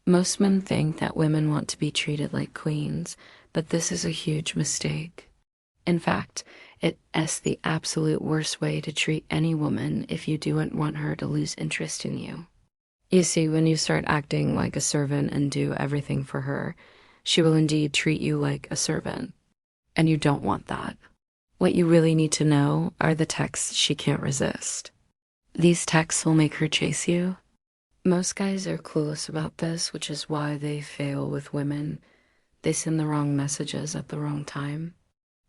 Most men think that women want to be treated like queens, but this is a huge mistake. In fact, it's the absolute worst way to treat any woman if you don't want her to lose interest in you. You see, when you start acting like a servant and do everything for her, she will indeed treat you like a servant, and you don't want that. What you really need to know are the texts she can't resist. These texts will make her chase you. Most guys are clueless about this, which is why they fail with women. They send the wrong messages at the wrong time.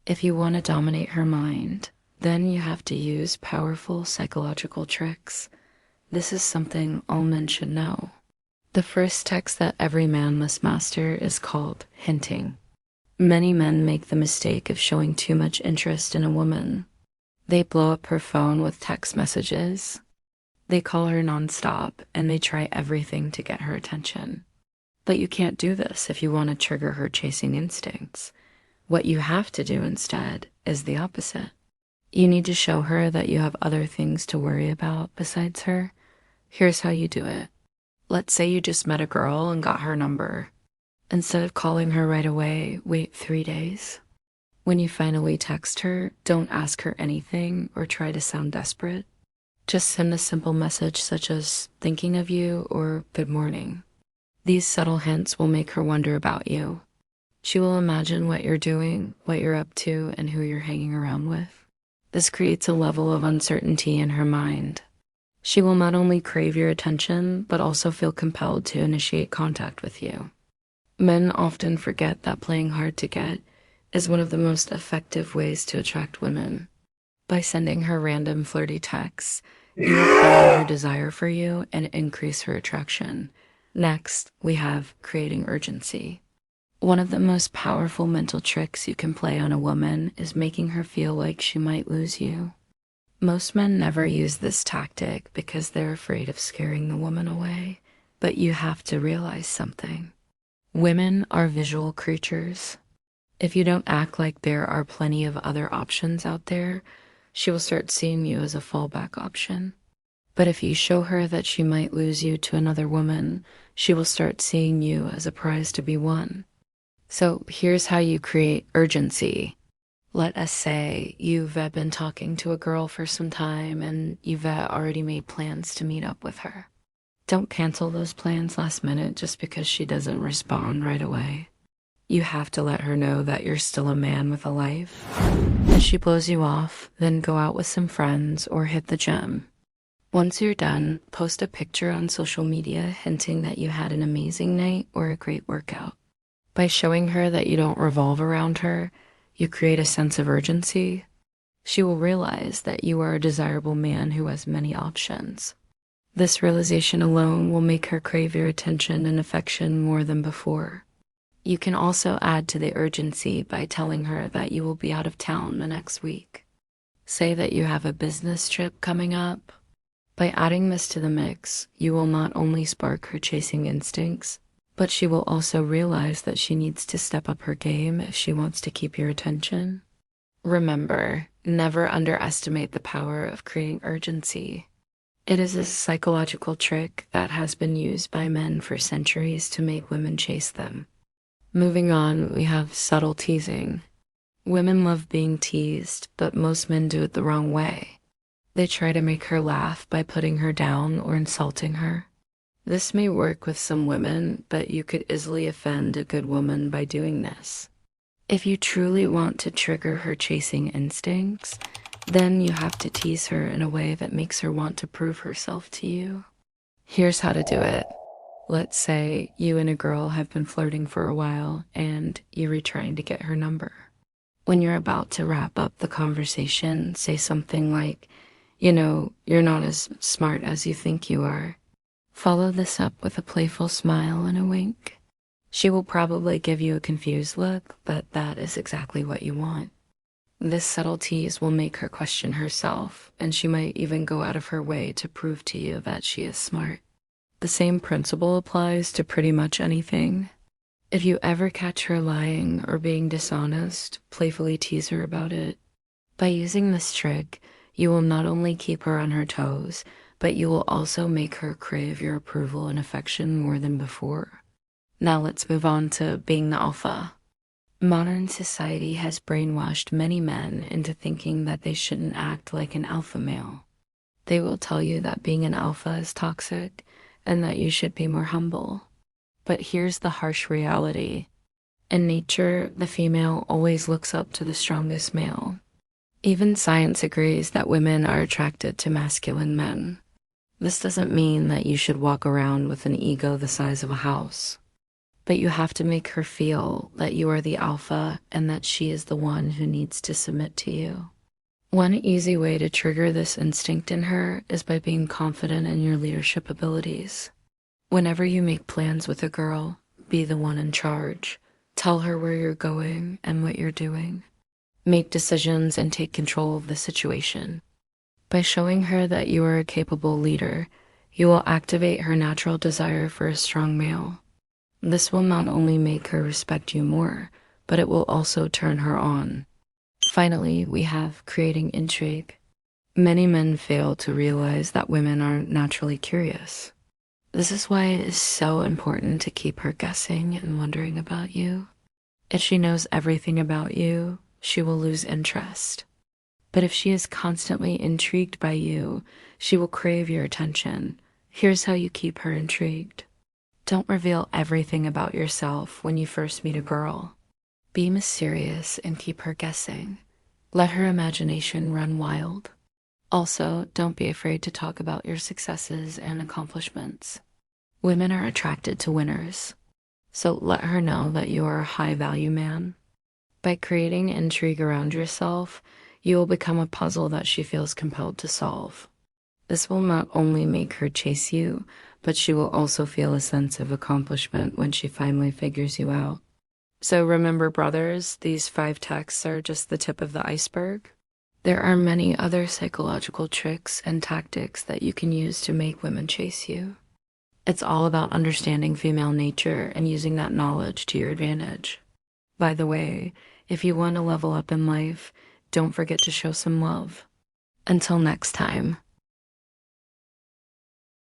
If you want to dominate her mind, then you have to use powerful psychological tricks. This is something all men should know. The first text that every man must master is called hinting. Many men make the mistake of showing too much interest in a woman. They blow up her phone with text messages. They call her nonstop, and they try everything to get her attention. But you can't do this if you want to trigger her chasing instincts. What you have to do instead is the opposite. You need to show her that you have other things to worry about besides her. Here's how you do it. Let's say you just met a girl and got her number. Instead of calling her right away, wait 3 days. When you finally text her, don't ask her anything or try to sound desperate. Just send a simple message such as thinking of you or good morning. These subtle hints will make her wonder about you. She will imagine what you're doing, what you're up to, and who you're hanging around with. This creates a level of uncertainty in her mind. She will not only crave your attention, but also feel compelled to initiate contact with you. Men often forget that playing hard to get is one of the most effective ways to attract women. By sending her random flirty texts, you will prolong her desire for you and increase her attraction. Next, we have creating urgency. One of the most powerful mental tricks you can play on a woman is making her feel like she might lose you. Most men never use this tactic because they're afraid of scaring the woman away, but you have to realize something. Women are visual creatures. If you don't act like there are plenty of other options out there, she will start seeing you as a fallback option. But if you show her that she might lose you to another woman, she will start seeing you as a prize to be won. So here's how you create urgency. Let us say you've been talking to a girl for some time and you've already made plans to meet up with her. Don't cancel those plans last minute just because she doesn't respond right away. You have to let her know that you're still a man with a life. If she blows you off, then go out with some friends or hit the gym. Once you're done, post a picture on social media hinting that you had an amazing night or a great workout. By showing her that you don't revolve around her, you create a sense of urgency. She will realize that you are a desirable man who has many options. This realization alone will make her crave your attention and affection more than before. You can also add to the urgency by telling her that you will be out of town the next week. Say that you have a business trip coming up. By adding this to the mix, you will not only spark her chasing instincts, but she will also realize that she needs to step up her game if she wants to keep your attention. Remember, never underestimate the power of creating urgency. It is a psychological trick that has been used by men for centuries to make women chase them. Moving on, we have subtle teasing. Women love being teased, but most men do it the wrong way. They try to make her laugh by putting her down or insulting her. This may work with some women, but you could easily offend a good woman by doing this. If you truly want to trigger her chasing instincts, then you have to tease her in a way that makes her want to prove herself to you. Here's how to do it. Let's say you and a girl have been flirting for a while and you're trying to get her number. When you're about to wrap up the conversation, say something like, you're not as smart as you think you are. Follow this up with a playful smile and a wink. She will probably give you a confused look, but that is exactly what you want. This subtle tease will make her question herself, and she might even go out of her way to prove to you that she is smart. The same principle applies to pretty much anything. If you ever catch her lying or being dishonest, playfully tease her about it. By using this trick, you will not only keep her on her toes, but you will also make her crave your approval and affection more than before. Now let's move on to being the alpha. Modern society has brainwashed many men into thinking that they shouldn't act like an alpha male. They will tell you that being an alpha is toxic and that you should be more humble. But here's the harsh reality. In nature, the female always looks up to the strongest male. Even science agrees that women are attracted to masculine men. This doesn't mean that you should walk around with an ego the size of a house. But you have to make her feel that you are the alpha and that she is the one who needs to submit to you. One easy way to trigger this instinct in her is by being confident in your leadership abilities. Whenever you make plans with a girl, be the one in charge. Tell her where you're going and what you're doing. Make decisions and take control of the situation. By showing her that you are a capable leader, you will activate her natural desire for a strong male. This will not only make her respect you more, but it will also turn her on. Finally, we have creating intrigue. Many men fail to realize that women are naturally curious. This is why it is so important to keep her guessing and wondering about you. If she knows everything about you, she will lose interest. But if she is constantly intrigued by you, she will crave your attention. Here's how you keep her intrigued. Don't reveal everything about yourself when you first meet a girl. Be mysterious and keep her guessing. Let her imagination run wild. Also, don't be afraid to talk about your successes and accomplishments. Women are attracted to winners, so let her know that you are a high-value man. By creating intrigue around yourself, you will become a puzzle that she feels compelled to solve. This will not only make her chase you, but she will also feel a sense of accomplishment when she finally figures you out. So remember, brothers, these 5 texts are just the tip of the iceberg. There are many other psychological tricks and tactics that you can use to make women chase you. It's all about understanding female nature and using that knowledge to your advantage. By the way, if you want to level up in life, don't forget to show some love. Until next time.